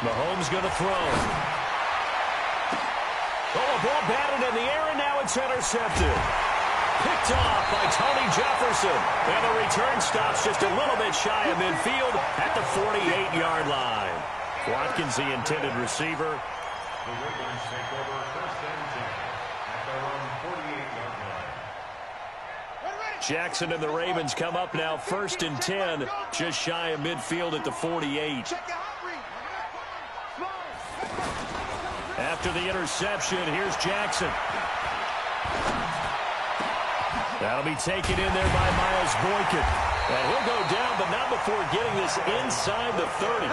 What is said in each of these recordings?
Mahomes going to throw. Oh, a ball batted in the air, and now it's intercepted. Picked off by Tony Jefferson. And the return stops just a little bit shy of midfield at the 48-yard line. Watkins, the intended receiver. The Ravens take over 1st and 10 at their own 48-yard line. Jackson and the Ravens come up now 1st and 10, just shy of midfield at the 48. After the interception, here's Jackson. That'll be taken in there by Miles Boykin. And he'll go down, but not before getting this inside the 30.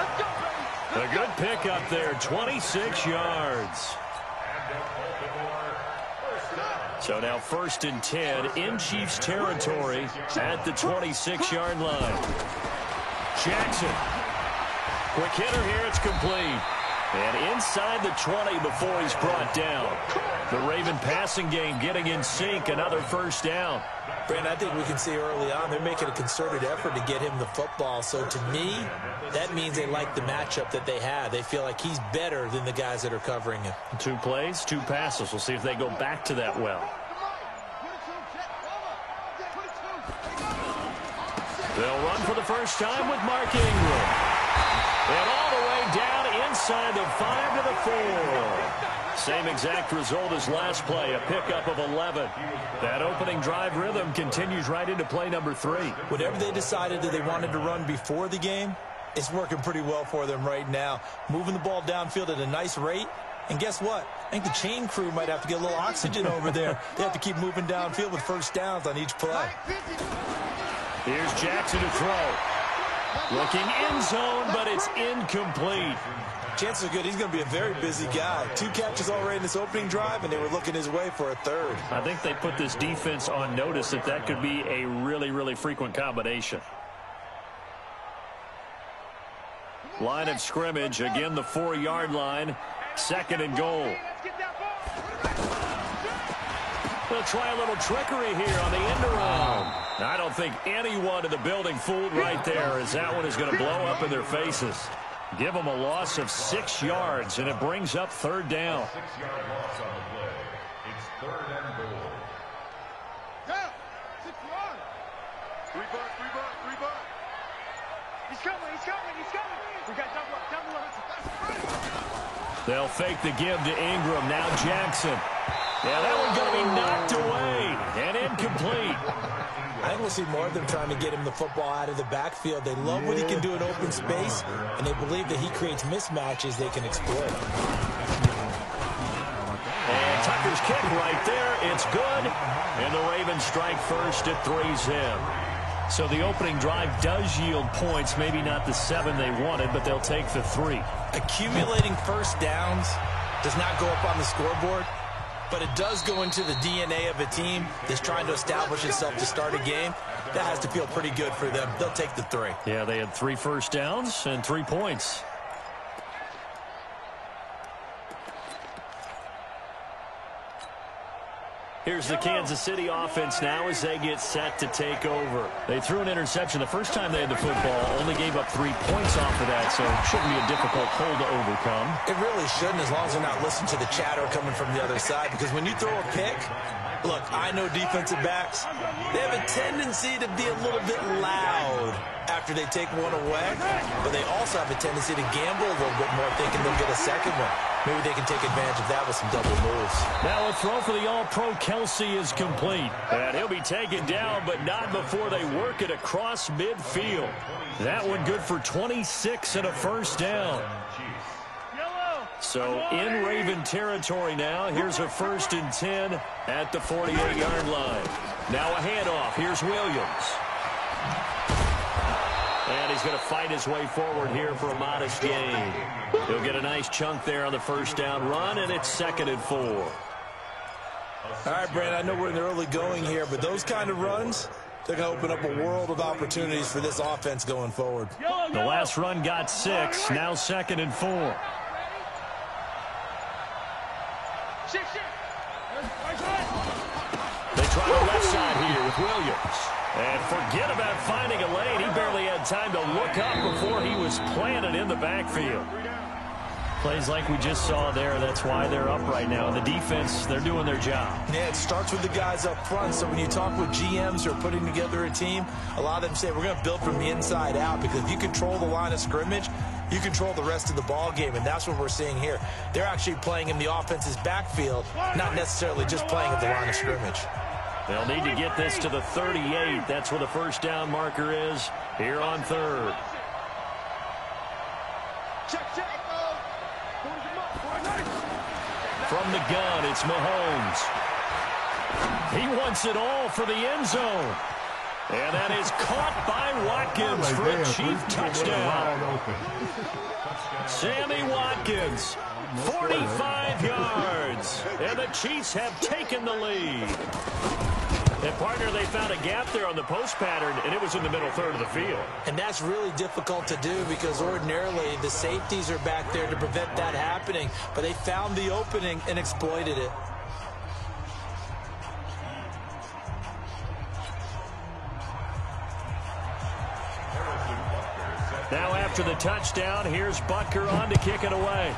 A good pickup there, 26 yards. So now 1st and 10 in Chiefs territory at the 26-yard line. Jackson. Quick hitter here, it's complete. And inside the 20 before he's brought down. The Raven passing game getting in sync, another 1st down. Brandon, I think we can see early on they're making a concerted effort to get him the football. So to me, that means they like the matchup that they have. They feel like he's better than the guys that are covering him. 2 plays, 2 passes. We'll see if they go back to that well. They'll run for the first time with Mark Ingram. And all the way down inside the 5 to the 4. Same exact result as last play, a pickup of 11. That opening drive rhythm continues right into play number 3. Whatever they decided that they wanted to run before the game, it's working pretty well for them right now. Moving the ball downfield at a nice rate. And guess what? I think the chain crew might have to get a little oxygen over there. They have to keep moving downfield with 1st downs on each play. Here's Jackson to throw. Looking end zone, but it's incomplete. Chances are good he's going to be a very busy guy. 2 catches already in this opening drive, and they were looking his way for a 3rd. I think they put this defense on notice that could be a really, really frequent combination. Line of scrimmage, again the 4-yard line. 2nd and goal. They'll try a little trickery here on the end around. I don't think anyone in the building fooled right there, as that one is going to blow up in their faces. Give them a loss of 6 yards, and it brings up 3rd down. 6-yard loss on the play. It's 3rd and goal. Down. 6 yards. 3 buck. He's coming. We got double up. They'll fake the give to Ingram. Now Jackson. Yeah, that one's going to be knocked away and incomplete. I think we'll see more of them trying to get him the football out of the backfield. They love what he can do in open space, and they believe that he creates mismatches they can exploit. And Tucker's kick right there. It's good. And the Ravens strike first at 3-zip. So the opening drive does yield points, maybe not the 7 they wanted, but they'll take the 3. Accumulating 1st downs does not go up on the scoreboard, but it does go into the DNA of a team that's trying to establish itself to start a game. That has to feel pretty good for them. They'll take the 3. Yeah, they had 3 first downs and 3 points. Here's the Kansas City offense now as they get set to take over. They threw an interception the first time they had the football, only gave up 3 points off of that, so it shouldn't be a difficult hole to overcome. It really shouldn't, as long as they're not listening to the chatter coming from the other side, because when you throw a pick, look, I know defensive backs, they have a tendency to be a little bit loud after they take one away, but they also have a tendency to gamble a little bit more thinking they'll get a second one. Maybe they can take advantage of that with some double moves. Now a throw for the All-Pro Kelsey is complete. And he'll be taken down, but not before they work it across midfield. That one good for 26 and a 1st down. So in Raven territory now. Here's a 1st and 10 at the 48-yard line. Now a handoff. Here's Williams. And he's going to fight his way forward here for a modest gain. He'll get a nice chunk there on the 1st down run, and it's 2nd and 4. All right, Brandon, I know we're in the early going here, but those kind of runs, they're going to open up a world of opportunities for this offense going forward. The last run got 6, now 2nd and 4. They try the left side here. with Williams. And forget about finding a lane. He barely had time to look up before he was planted in the backfield. Plays like we just saw there. That's why they're up right now. The defense, they're doing their job. Yeah, it starts with the guys up front. So when you talk with GMs who are putting together a team, a lot of them say we're going to build from the inside out, because if you control the line of scrimmage, you control the rest of the ball game, and that's what we're seeing here. They're actually playing in the offense's backfield, not necessarily just playing at the line of scrimmage. They'll need to get this to the 38. That's where the first down marker is here on third. Check, check. From the gun, it's Mahomes. He wants it all for the end zone. And that is caught by Watkins for a Chief touchdown. Sammy Watkins, 45 yards. And the Chiefs have taken the lead. And, partner, they found a gap there on the post pattern, and it was in the middle third of the field. And that's really difficult to do, because ordinarily the safeties are back there to prevent that happening. But they found the opening and exploited it. Now after the touchdown, here's Butker on to kick it away.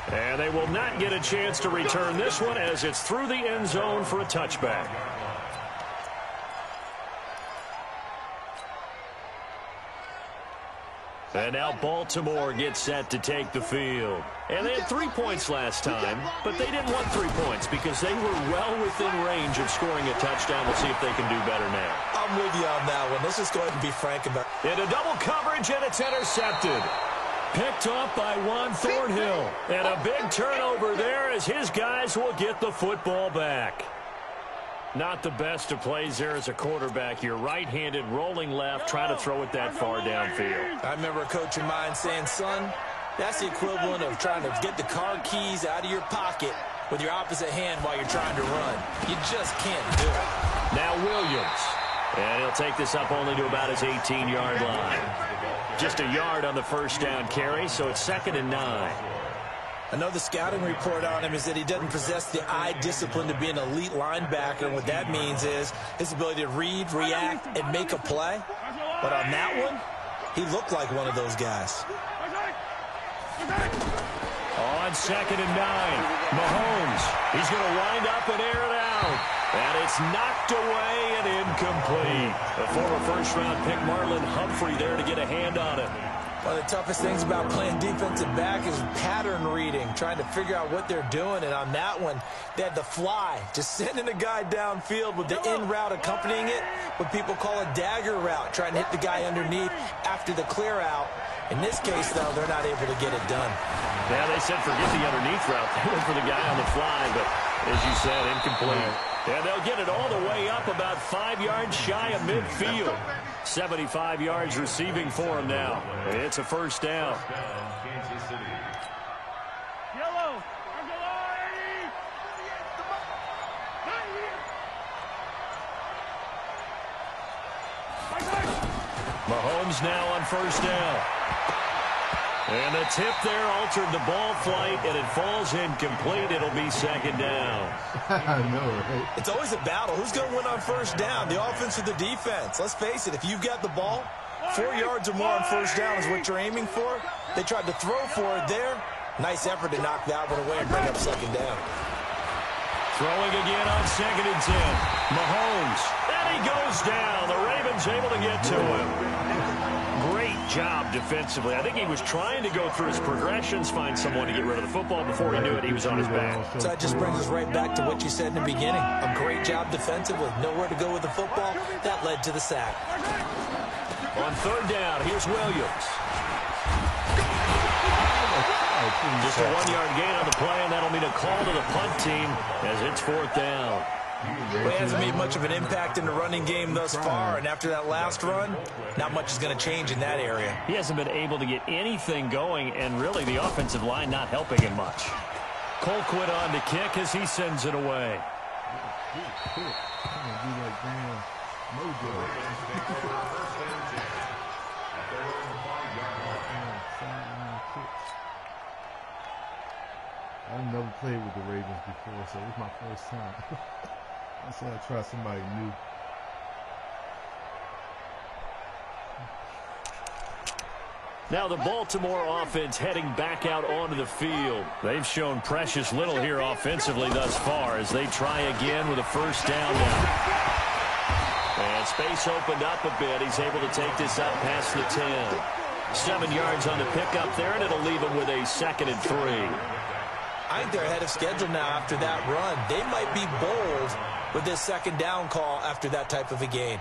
And they will not get a chance to return this one, as it's through the end zone for a touchback. And now Baltimore gets set to take the field. And they had 3 points last time, but they didn't want 3 points because they were well within range of scoring a touchdown. We'll see if they can do better now. I'm with you on that one. Let's just go ahead and be frank about it. In a double coverage, and it's intercepted. Picked off by Juan Thornhill. And a big turnover there, as his guys will get the football back. Not the best of plays there as a quarterback. You're right-handed, rolling left, trying to throw it that far downfield. I remember a coach of mine saying, son, that's the equivalent of trying to get the car keys out of your pocket with your opposite hand while you're trying to run. You just can't do it. Now Williams. And he'll take this up only to about his 18-yard line. Just a yard on the first down carry, so it's 2nd and 9. Another scouting report on him is that he doesn't possess the eye discipline to be an elite linebacker. And what that means is his ability to read, react, and make a play. But on that one, he looked like one of those guys. On 2nd and 9, Mahomes. He's going to wind up and air it out. And it's knocked away and incomplete. The former first-round pick Marlon Humphrey there to get a hand on it. One of the toughest things about playing defensive back is pattern reading, trying to figure out what they're doing. And on that one, they had the fly, just sending a guy downfield with the in route accompanying it, what people call a dagger route, trying to hit the guy underneath after the clear out. In this case, though, they're not able to get it done. Yeah, they said forget the underneath route. They went for the guy on the fly, but as you said, incomplete. And they'll get it all the way up about 5 yards shy of midfield. 75 yards receiving for him now. It's a first down. Yellow. Mahomes now on first down. And the tip there altered the ball flight, and it falls incomplete. It'll be 2nd down. I know, right? It's always a battle. Who's going to win on first down, the offense or the defense? Let's face it, if you've got the ball, 4 yards or more on first down is what you're aiming for. They tried to throw for it there. Nice effort to knock that one away and bring up 2nd down. Throwing again on 2nd and 10. Mahomes. And he goes down. The Ravens able to get to him. Great job defensively. I think he was trying to go through his progressions, find someone to get rid of the football. Before he knew it, he was on his back. So that just brings us right back to what you said in the beginning. A great job defensively. Nowhere to go with the football. That led to the sack. On 3rd down, here's Williams. Just a 1-yard gain on the play, and that'll mean a call to the punt team as it's 4th down. Well, he hasn't made much of an impact in the running game thus far, and after that last run, not much is going to change in that area. He hasn't been able to get anything going, and really the offensive line not helping him much. Colquitt on to kick as he sends it away. I've never played with the Ravens before, so it was my first time. I said I'd try somebody new. Now the Baltimore offense heading back out onto the field. They've shown precious little here offensively thus far as they try again with a first down now. And space opened up a bit. He's able to take this up past the 10. 7 yards on the pickup there, and it'll leave him with a 2nd and 3. I think they're ahead of schedule now after that run. They might be bold with this 2nd down call after that type of a gain.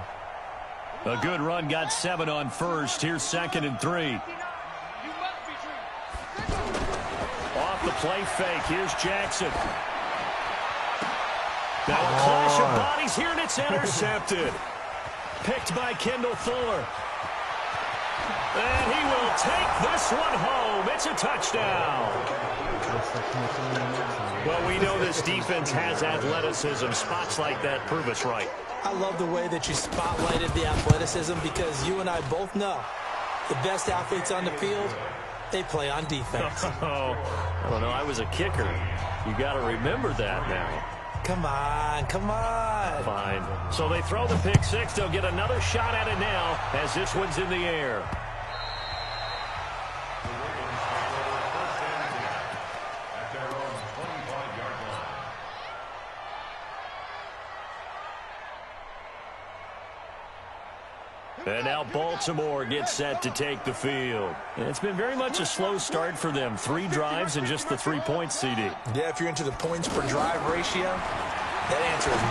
A good run, got 7 on first. Here's 2nd and 3. Off the play fake. Here's Jackson. Now a clash of bodies here, and it's intercepted. Picked by Kendall Fuller. And he will take this one home. It's a touchdown. Well, we know this defense has athleticism. Spots like that prove us right. I love the way that you spotlighted the athleticism because you and I both know the best athletes on the field, they play on defense. Oh, I don't know. I was a kicker. You got to remember that now. Come on, come on. Fine. So they throw the pick six. They'll get another shot at it now as this one's in the air. And now Baltimore gets set to take the field. And it's been very much a slow start for them. 3 drives and just the 3 points, CD. Yeah, if you're into the points per drive ratio, that answer is 1.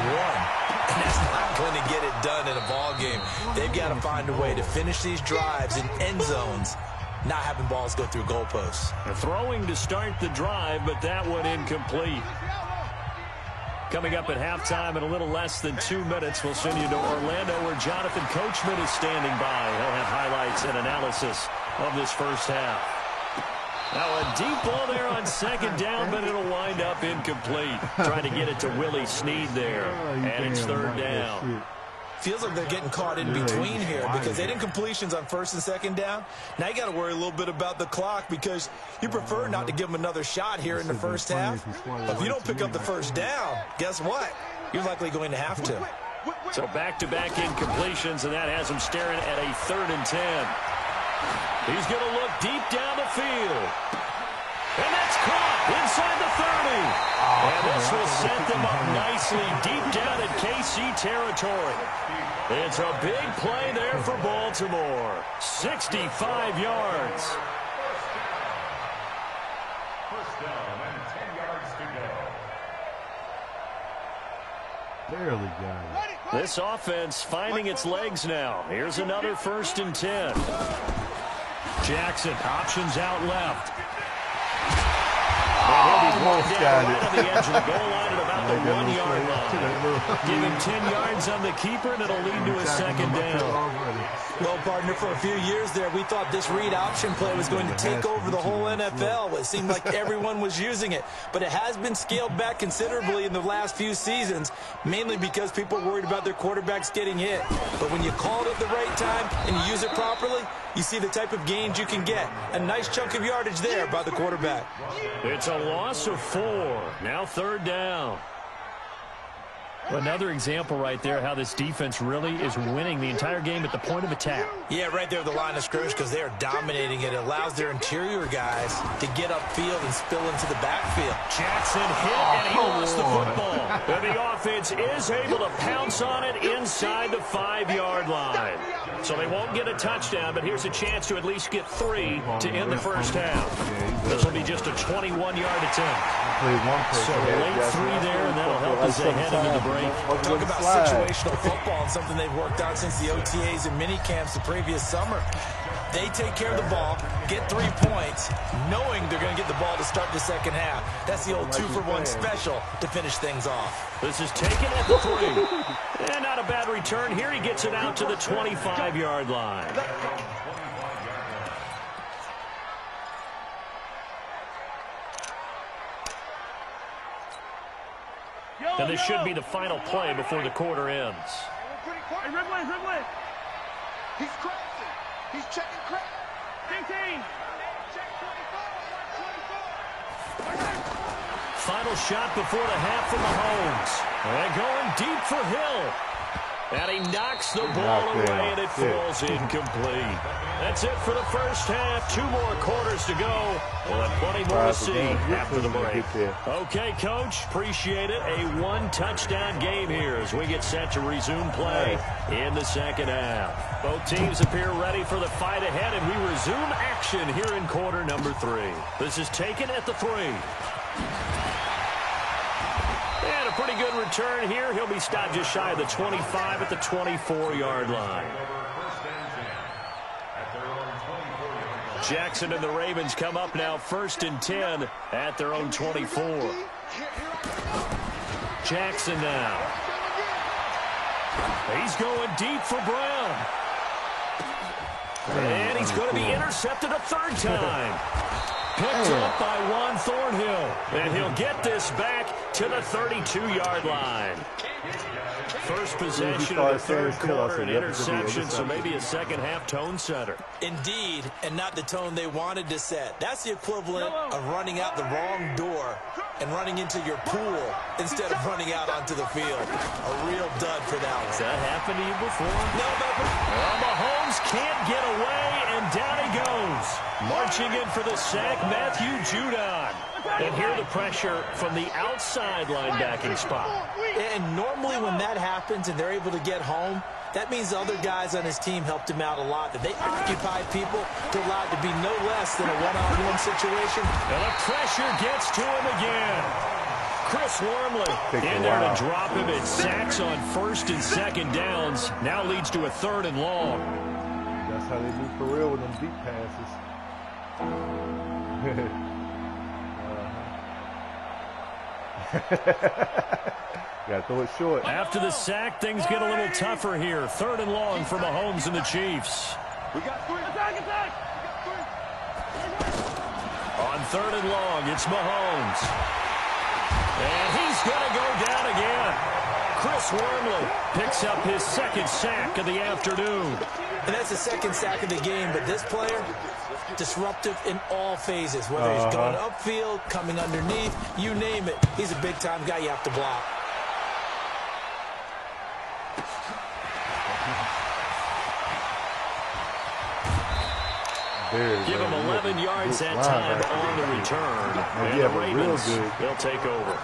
And that's not going to get it done in a ball game. They've got to find a way to finish these drives in end zones, not having balls go through goalposts. Throwing to start the drive, but that one incomplete. Coming up at halftime in a little less than 2 minutes, we'll send you to Orlando where Jonathan Coachman is standing by. He'll have highlights and analysis of this first half. Now a deep ball there on 2nd down, but it'll wind up incomplete. Trying to get it to Willie Snead there, and it's 3rd down. Feels like they're getting caught in between here because they didn't completions on 1st and 2nd down. Now you got to worry a little bit about the clock because you prefer not to give them another shot here in the first half. But if you don't pick up the first down, guess what? You're likely going to have to. So back-to-back incompletions, and that has him staring at a 3rd and 10. He's going to look deep down the field. And that's caught inside the 30. And this will set them up nicely deep down in KC territory. It's a big play there for Baltimore. 65 yards. First down and 10 yards to go. Barely got it. This offense finding its legs now. Here's another 1st and 10. Jackson options out left. And he'll be brought down right on the edge of the goal line at about the 1-yard line. Give him 10 yards on the keeper, and it'll lead to a 2nd down. Well, partner, for a few years there, we thought this read option play was going to take over the whole NFL. It seemed like everyone was using it. But it has been scaled back considerably in the last few seasons, mainly because people are worried about their quarterbacks getting hit. But when you call it at the right time and you use it properly, you see the type of gains you can get. A nice chunk of yardage there by the quarterback. It's a loss of 4. Now 3rd down. Another example right there how this defense really is winning the entire game at the point of attack. Yeah, right there at the line of scrimmage because they are dominating it. It allows their interior guys to get upfield and spill into the backfield. Jackson hit, and he lost the football. And the offense is able to pounce on it inside the 5-yard line. So they won't get a touchdown, but here's a chance to at least get 3 to end the first half. This will be just a 21-yard attempt. So late 3 there, and that'll help as they head into the break. Talk about situational football and something they've worked on since the OTAs and mini camps the previous summer. They take care of the ball, get 3 points, knowing they're going to get the ball to start the second half. That's the old 2-for-1 special to finish things off. This is taken at the 3. And not a bad return here. He gets it out to the 25-yard line. And this should be the final play before the quarter ends. Hey, Ridley. He's crossing. He's checking crack. 18. Check 24. final shot before the half from Mahomes. And going deep for Hill. And he knocks the ball away, and it falls incomplete. That's it for the first half. 2 more quarters to go. We'll have plenty more to see after the break. Okay, Coach, appreciate it. A 1-touchdown game here as we get set to resume play in the second half. Both teams appear ready for the fight ahead, and we resume action here in quarter number 3. This is taken at the 3. And a pretty good return here. He'll be stopped just shy of the 25 at the 24-yard line. Jackson and the Ravens come up now 1st and 10 at their own 24. Jackson now. He's going deep for Brown. And he's going to be intercepted a 3rd time. Picked up by Juan Thornhill. And he'll get this back to the 32-yard line. First possession of the 3rd quarter, an interception, so maybe a second-half tone setter. Indeed, and not the tone they wanted to set. That's the equivalent of running out the wrong door and running into your pool instead of running out onto the field. A real dud for that one. Has that happened to you before? No. Well, Mahomes can't get away, and down he goes. Marching in for the sack, Matthew Judon. And here the pressure from the outside linebacking spot. And normally when that happens and they're able to get home, that means the other guys on his team helped him out a lot. That they occupied people to allow it to be no less than a one-on-one situation. And the pressure gets to him again. Chris Wormley in there to drop him. It sacks on 1st and 2nd downs. Now leads to a 3rd and long. That's how they do for real with them deep passes. Got to throw it short. After the sack, things get a little tougher here. 3rd and long for Mahomes and the Chiefs. We got 3. Attack. On 3rd and long, it's Mahomes. And he's going to go down again. Chris Wormley picks up his 2nd sack of the afternoon. And that's the 2nd sack of the game, but this player, disruptive in all phases, whether he's going upfield, coming underneath, you name it. He's a big-time guy you have to block. Give him 11 yards that time on the return. And the Ravens, they'll take over.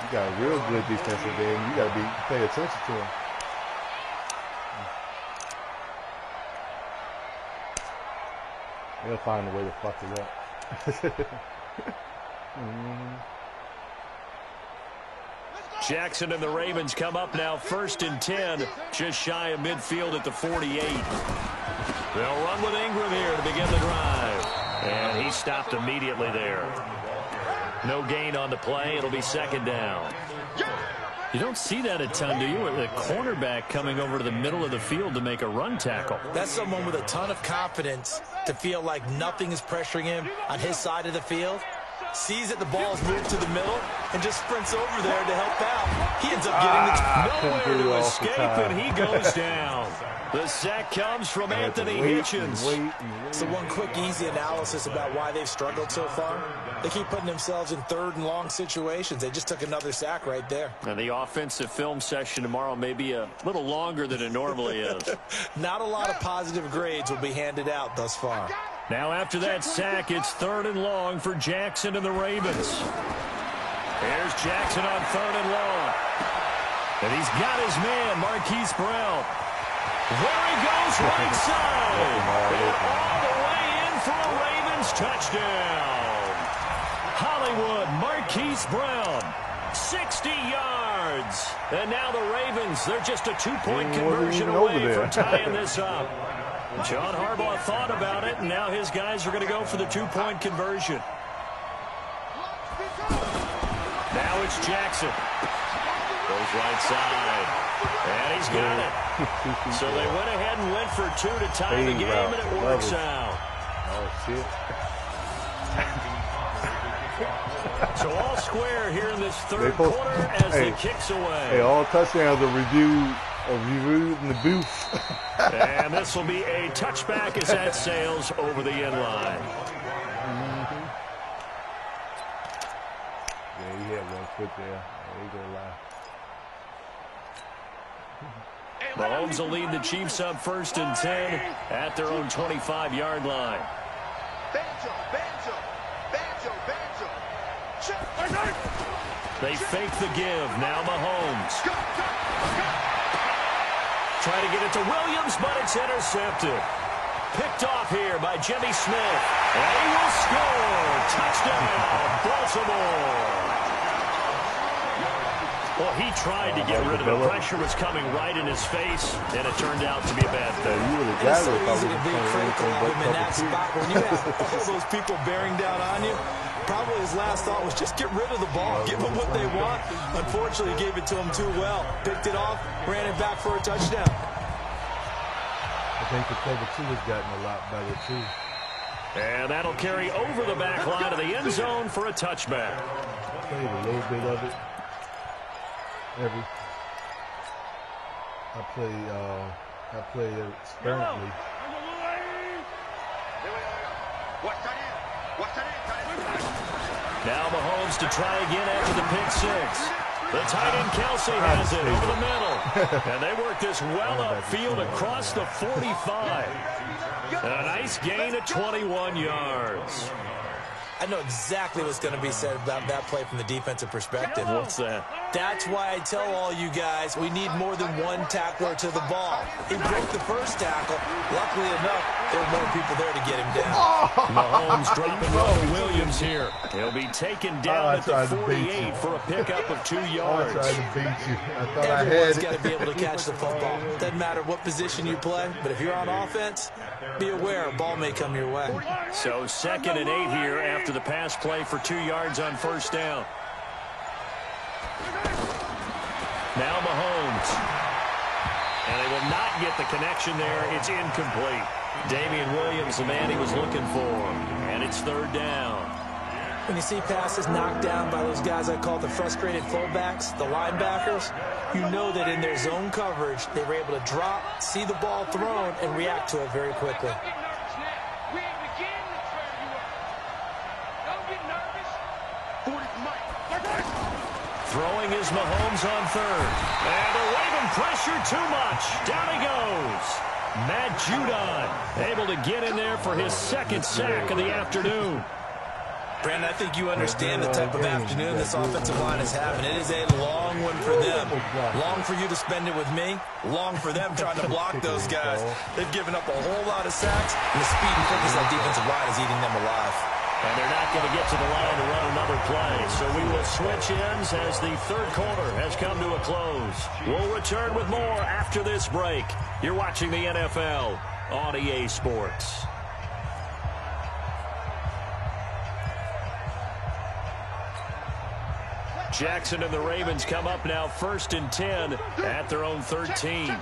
You got a real good defensive game. You got to pay attention to him. They'll find a way to fuck it up. Jackson and the Ravens come up now 1st and 10, just shy of midfield at the 48. They'll run with Ingram here to begin the drive. And he stopped immediately there. No gain on the play. It'll be 2nd down. You don't see that a ton, do you? With a cornerback coming over to the middle of the field to make a run tackle. That's someone with a ton of confidence to feel like nothing is pressuring him on his side of the field. Sees that the ball's moved to the middle and just sprints over there to help out. He ends up getting nowhere to escape, and he goes down. The sack comes from Anthony Hitchens. So one quick, easy analysis about why they've struggled so far. They keep putting themselves in 3rd and long situations. They just took another sack right there. And the offensive film session tomorrow may be a little longer than it normally is. Not a lot of positive grades will be handed out thus far. Now after that sack, it's 3rd and long for Jackson and the Ravens. Here's Jackson on 3rd and long. And he's got his man, Marquise Brown. There he goes, right side. And all the way in for a Ravens touchdown. Hollywood, Marquise Brown, 60 yards. And now the Ravens, they're just a 2-point conversion away from tying this up. John Harbaugh thought about it, and now his guys are going to go for the 2-point conversion. Now it's Jackson. Goes right side. And he's got it. So they went ahead and went for 2 to tie the game, and it works out. Oh, shit. So all square here in this 3rd quarter as the kicks away. Hey, all touchdowns are reviewed in the booth. And this will be a touchback as that sails over the end line. foot there. There you go, lie. Mahomes will lead the Chiefs up 1st and 10 at their own 25-yard line. They fake the give. Now Mahomes. Try to get it to Williams, but it's intercepted. Picked off here by Jimmy Smith. And he will score. Touchdown, Baltimore. Well, he tried to get rid of it. Pressure was coming right in his face, and it turned out to be a bad thing. It's so easy to be critical of him in that spot. When you have all those people bearing down on you, probably his last thought was just get rid of the ball. Give them what they want. Unfortunately, he gave it to them too well. Picked it off, ran it back for a touchdown. I think the cover 2 has gotten a lot better, too. And that'll carry over the back line of the end zone for a touchback. I played a little bit of it. I play it sparingly. Now Mahomes to try again after the pick 6. The tight end Kelce has it over the middle. And they work this well upfield across the 45. And a nice gain of 21 yards. I know exactly what's going to be said about that play from the defensive perspective. What's that? That's why I tell all you guys we need more than one tackler to the ball. He broke the first tackle. Luckily enough, there were more people there to get him down. Mahomes dropping Robbie Williams here. He'll be taken down at the 48 for a pickup of 2 yards. I tried to beat you. I thought I had Everyone's it. got to be able to catch the football. Doesn't matter what position you play, but if you're on offense, be aware a ball may come your way. So 2nd and 8 here after the pass play for 2 yards on 1st down. Now Mahomes. And they will not get the connection there. It's incomplete. Damian Williams, the man he was looking for. And it's 3rd down. When you see passes knocked down by those guys I call the frustrated fullbacks, the linebackers, you know that in their zone coverage, they were able to drop, see the ball thrown, and react to it very quickly. Throwing is Mahomes on 3rd. And the Raven pressure too much. Down he goes. Matt Judon able to get in there for his 2nd sack of the afternoon. Brandon, I think you understand the type of afternoon this offensive line is having. It is a long one for them. Long for you to spend it with me. Long for them trying to block those guys. They've given up a whole lot of sacks, and the speed and quickness of that defensive line is eating them alive. And they're not going to get to the line to run another play. So we will switch ends as the 3rd quarter has come to a close. We'll return with more after this break. You're watching the NFL on EA Sports. Jackson and the Ravens come up now 1st and 10 at their own 13.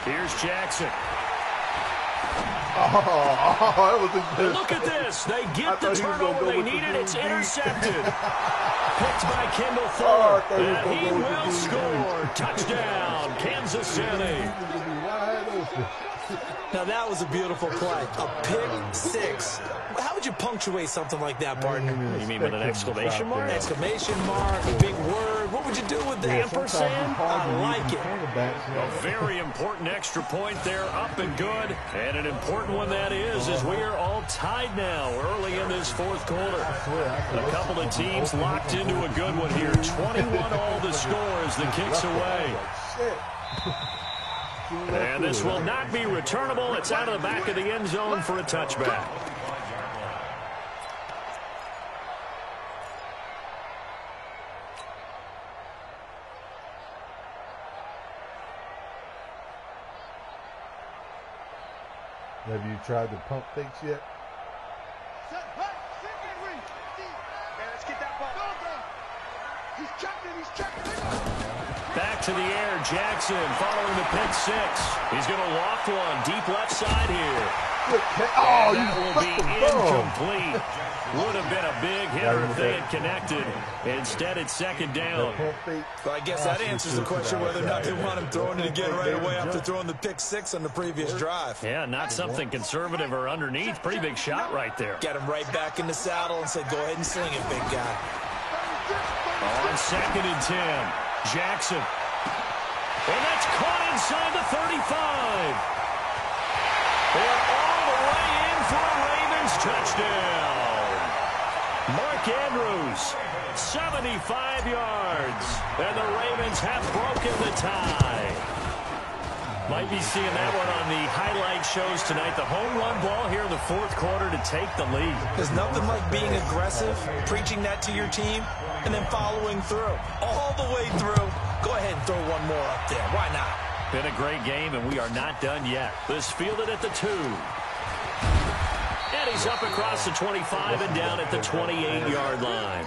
Here's Jackson. That was a good. Look at this. They get the turnover they needed. It's intercepted. Picked by Kendall Fuller. And he will score. Touchdown, Kansas City. Now, that was a beautiful play. A pick 6. How would you punctuate something like that, partner? You mean with an exclamation mark? Exclamation mark, a big word. What would you do with the ampersand? I like it. A very important extra point there, up and good. And an important one that is, as we are all tied now early in this 4th quarter. A couple of teams locked into a good one here. 21 all the score as the kick's away. And this will not be returnable. It's out of the back of the end zone for a touchback. Have you tried the pump fakes yet? Back to the air, Jackson following the pick 6. He's going to loft one deep left side here. Oh, that will be incomplete. Would have been a big hitter if they had connected. Instead, it's second down. Well, I guess that answers the question whether or not they want him throwing it again right away after throwing the pick six on the previous drive. Yeah, not something conservative or underneath. Pretty big shot right there. Get him right back in the saddle and say, go ahead and sling it, big guy. On second and 10, Jackson. And that's caught inside the 35. And all the way in for a Ravens touchdown. Mark Andrews, 75 yards. And the Ravens have broken the tie. Might be seeing that one on the highlight shows tonight. The home run ball here in the fourth quarter to take the lead. There's nothing like being aggressive, preaching that to your team, and then following through. All the way through. Go ahead and throw one more up there. Why not? Been a great game, and we are not done yet. This fielded at the 2. And he's up across the 25 and down at the 28-yard line.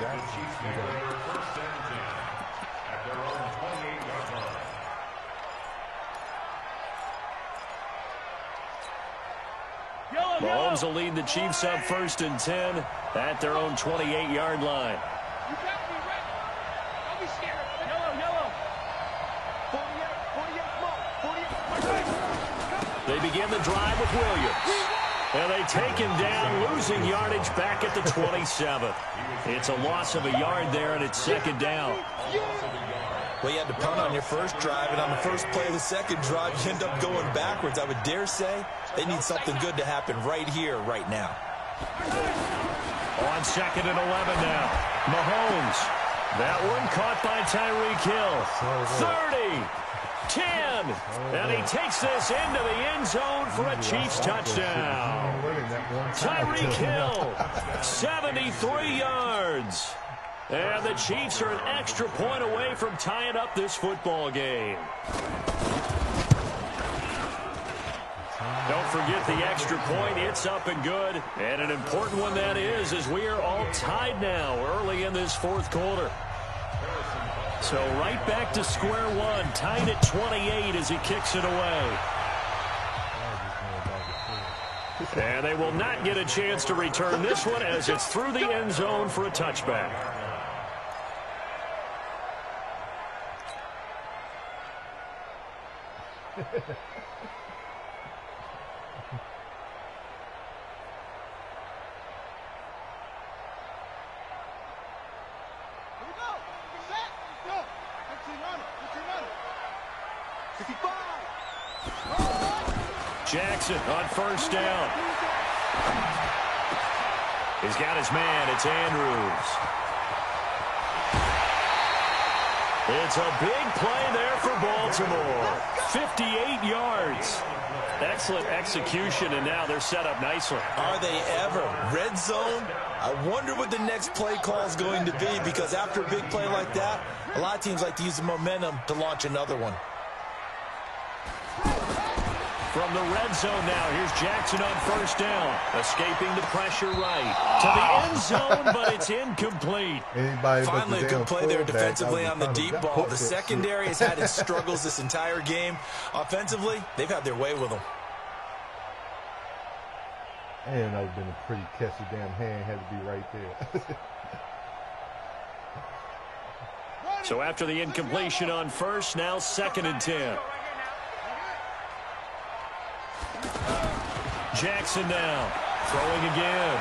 Mahomes will lead the Chiefs up first and 10 at their own 28-yard line. They begin the drive with Williams. And they take him down, losing yardage back at the 27. It's a loss of a yard there, and it's second down. Well, you had to punt on your first drive, and on the first play of the second drive, you end up going backwards. I would dare say they need something good to happen right here, right now. On second and 11 now, Mahomes. That one caught by Tyreek Hill. 30. 10, and he takes this into the end zone for a Chiefs touchdown. Tyreek Hill, 73 yards. And the Chiefs are an extra point away from tying up this football game. Don't forget the extra point. It's up and good. And an important one that is, as we are all tied now early in this fourth quarter. So right back to square one, tied at 28 as he kicks it away. And they will not get a chance to return this one as it's through the end zone for a touchback. Jackson on first down. He's got his man. It's Andrews. It's a big play there for Baltimore. 58 yards. Excellent execution, and now they're set up nicely. Are they ever? Red zone? I wonder what the next play call is going to be, because after a big play like that, a lot of teams like to use the momentum to launch another one. From the red zone now, here's Jackson on first down. Escaping the pressure right to the end zone, but it's incomplete. Finally, a good play there defensively on the deep ball. The secondary has had its struggles this entire game. Offensively, they've had their way with them. And that would have been a pretty catch. The damn hand had to be right there. So after the incompletion on first, now second and 10. Jackson now, throwing again.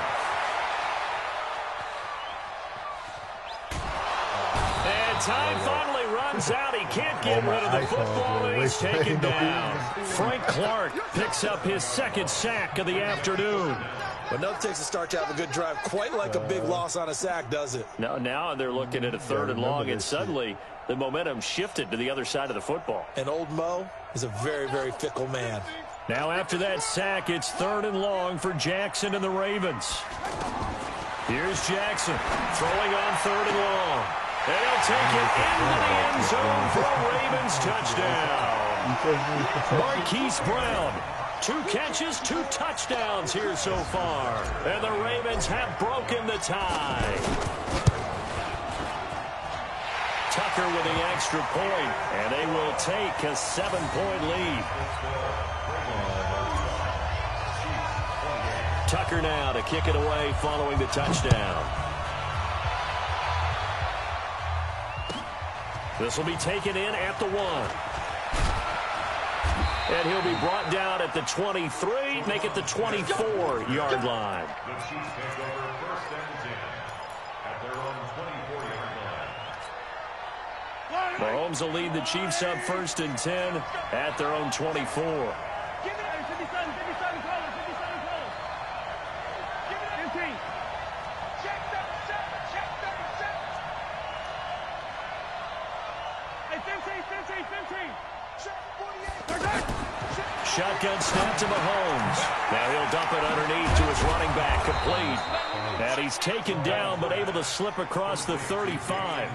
And time finally runs out. He can't get rid of the football, and he's taken down. Frank Clark picks up his second sack of the afternoon. But nothing takes a start to have a good drive, quite like a big loss on a sack, does it? No, now they're looking at a third and long, and suddenly the momentum shifted to the other side of the football. And old Mo is a very, very fickle man. Now after that sack, it's third and long for Jackson and the Ravens. Here's Jackson throwing on third and long. And he'll take it into the end zone for a Ravens touchdown. Marquise Brown, 2 catches, 2 touchdowns here so far. And the Ravens have broken the tie. Tucker with the extra point, and they will take a 7-point lead. Tucker now to kick it away following the touchdown. This will be taken in at the 1. And he'll be brought down at the 23, make it the 24-yard line. The Chiefs take over first and 10 at their own 24-yard line. Mahomes will lead the Chiefs up first and 10 at their own 24. Shotgun snap to Mahomes. Now he'll dump it underneath to his running back, complete. And he's taken down but able to slip across the 35.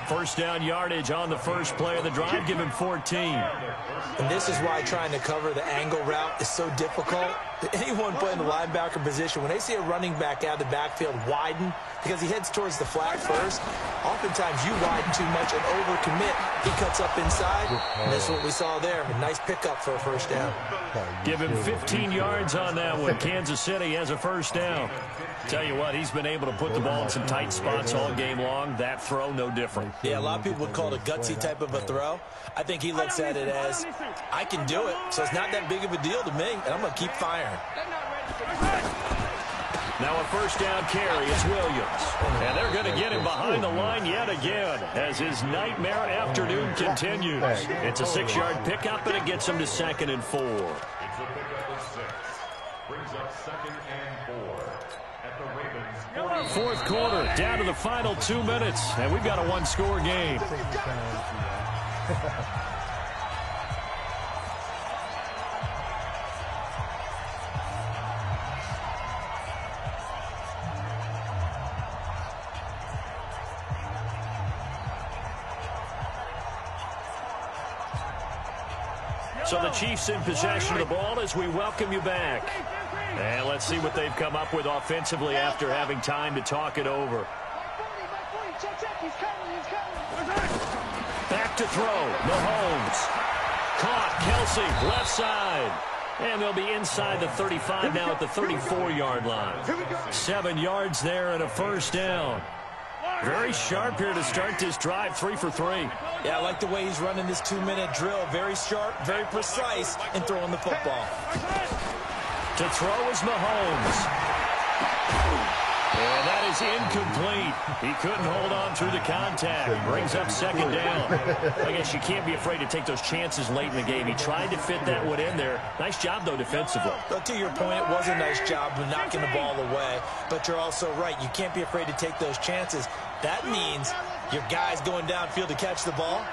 First down yardage on the first play of the drive. Give him 14. And this is why trying to cover the angle route is so difficult. Anyone playing the linebacker position, when they see a running back out of the backfield widen because he heads towards the flat first, oftentimes you widen too much and overcommit. He cuts up inside, and that's what we saw there. A nice pickup for a first down. Give him 15 yards on that one. Kansas City has a first down. Tell you what, he's been able to put the ball in some tight spots all game long. That throw, no different. Yeah, a lot of people would call it a gutsy type of a throw. I think he looks at it as, I can do it, so it's not that big of a deal to me, and I'm going to keep firing. Now a first down carry is Williams. And they're going to get him behind the line yet again as his nightmare afternoon continues. It's a 6-yard pickup, and it gets him to 2nd and 4. It's a pickup of 6. Brings up 2nd and 4 at the Ravens. Fourth quarter, down to the final 2 minutes, and we've got a one-score game. So the Chiefs in possession of the ball as we welcome you back. And let's see what they've come up with offensively after having time to talk it over. Back to throw. Mahomes. Caught. Kelsey, left side. And they'll be inside the 35 now at the 34-yard line. 7 yards there and a first down. Very sharp here to start this drive, 3 for 3. Yeah, I like the way he's running this 2-minute drill. Very sharp, very precise in throwing the football. To throw is Mahomes. And that is incomplete. He couldn't hold on through the contact. Brings up 2nd down. I guess you can't be afraid to take those chances late in the game. He tried to fit that one in there. Nice job, though, defensively. But to your point, it was a nice job of knocking the ball away. But you're also right. You can't be afraid to take those chances. That means your guys going downfield to catch the ball,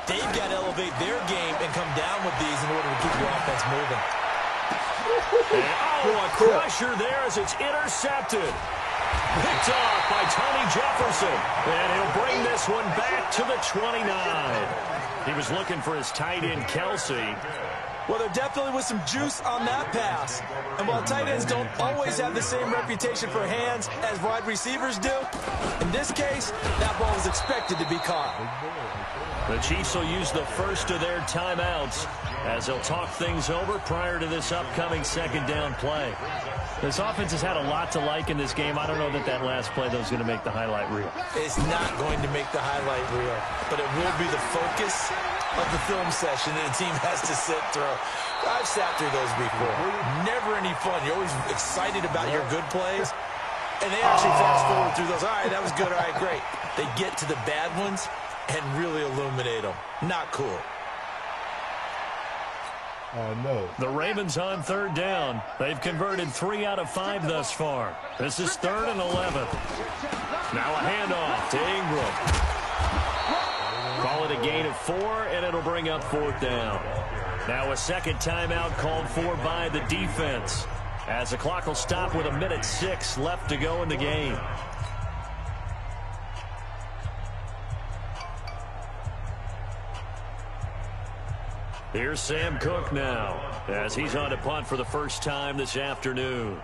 they've got to elevate their game and come down with these in order to keep your offense moving. And, a crusher there as it's intercepted. Picked off by Tony Jefferson. And he'll bring this one back to the 29. He was looking for his tight end, Kelsey. Well, there definitely was some juice on that pass. And while tight ends don't always have the same reputation for hands as wide receivers do, in this case, that ball was expected to be caught. The Chiefs will use the first of their timeouts as they'll talk things over prior to this upcoming 2nd down play. This offense has had a lot to like in this game. I don't know that that last play, though, is going to make the highlight reel. It's not going to make the highlight reel, but it will be the focus of the film session that a team has to sit through. I've sat through those before. Never any fun. You're always excited about your good plays, and they actually fast forward through those. All right, that was good. All right, great. They get to the bad ones and really illuminate them. Not cool. No. The Ravens on 3rd down. They've converted 3 out of 5 thus far. This is 3rd and 11. Now a handoff to Ingram. Call it a gain of 4, and it'll bring up 4th down. Now a second timeout called for by the defense, as the clock will stop with 1:06 left to go in the game. Here's Sam Cook now, as he's on to punt for the first time this afternoon.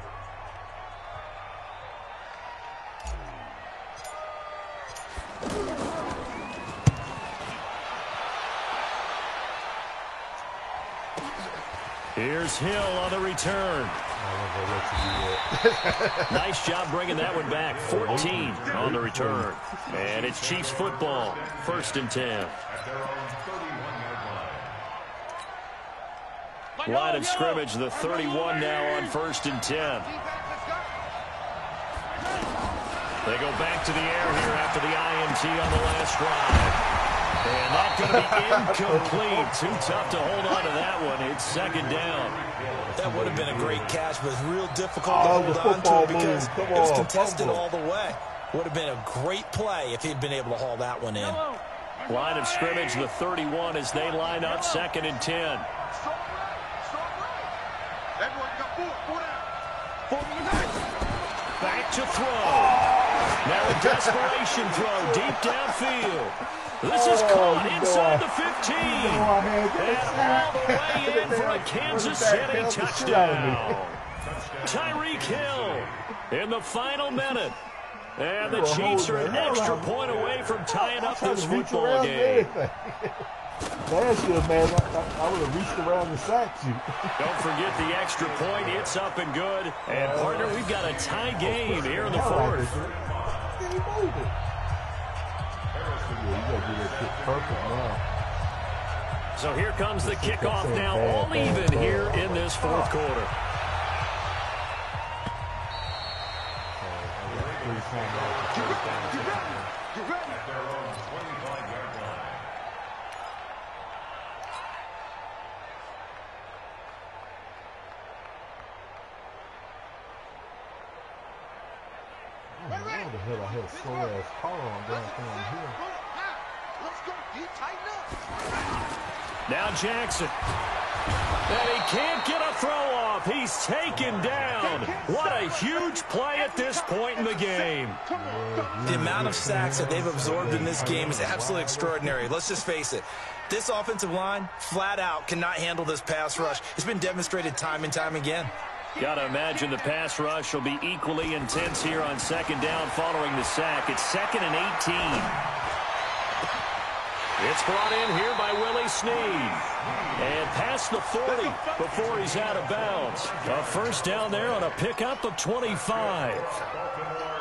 Here's Hill on the return. Nice job bringing that one back. 14 on the return. And it's Chiefs football. 1st and 10. Line of scrimmage, the 31 now on 1st and 10. They go back to the air here after the INT on the last drive. And that's going to be incomplete. Too tough to hold on to that one. It's 2nd down. That would have been a great catch, but real difficult to hold on to because it was contested all the way. Would have been a great play if he'd been able to haul that one in. Line of scrimmage, the 31 as they line up 2nd and 10. Back to throw. Now a desperation throw deep downfield. This is caught inside the 15. And all the way in for a Kansas City touchdown. Tyreek Hill in the final minute. And the Chiefs are an extra point away from tying up this football game. Last year, man, I would have reached around and sacked you. Don't forget the extra point. It's up and good. And, partner, we've got a tie game here in the 4th. So here comes the kickoff now, all even here in this 4th quarter. What the hell? I had a slow-ass car on downtown here. Let's go. You tighten up. Now Jackson. And he can't get a throw off. He's taken down. What a huge play at this point in the game. The amount of sacks that they've absorbed in this game is absolutely extraordinary. Let's just face it. This offensive line, flat out, cannot handle this pass rush. It's been demonstrated time and time again. Got to imagine the pass rush will be equally intense here on 2nd down following the sack. It's 2nd and 18. It's brought in here by Willie Snead. And past the 40 before he's out of bounds. A 1st down there on a pickup of 25.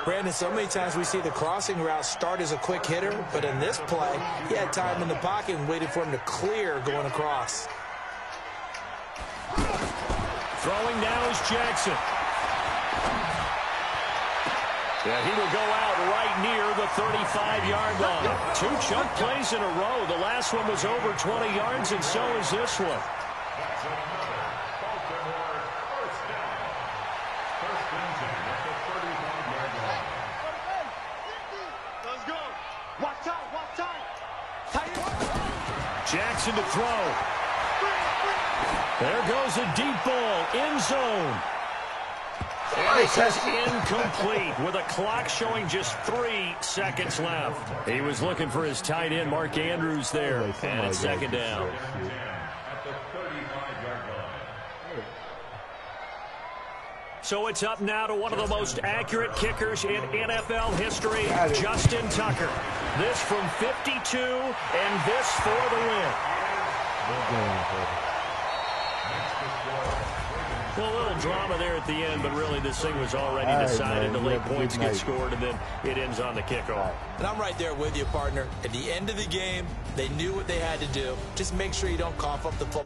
Brandon, so many times we see the crossing route start as a quick hitter, but in this play, he had time in the pocket and waited for him to clear going across. Throwing now is Jackson. Yeah, he will go out right near the 35-yard line. 2 chunk plays in a row. The last one was over 20 yards, and so is this one. Let's go. Watch out. Watch out. Jackson to throw. There goes a deep ball, end zone. And it says incomplete with a clock showing just 3 seconds left. He was looking for his tight end, Mark Andrews, there. And it's 2nd down. So it's up now to one of the most accurate kickers in NFL history, Justin Tucker. This from 52, and this for the win. Well, a little drama there at the end, but really this thing was already decided. The late points get scored, and then it ends on the kickoff. And I'm right there with you, partner. At the end of the game, they knew what they had to do. Just make sure you don't cough up the football.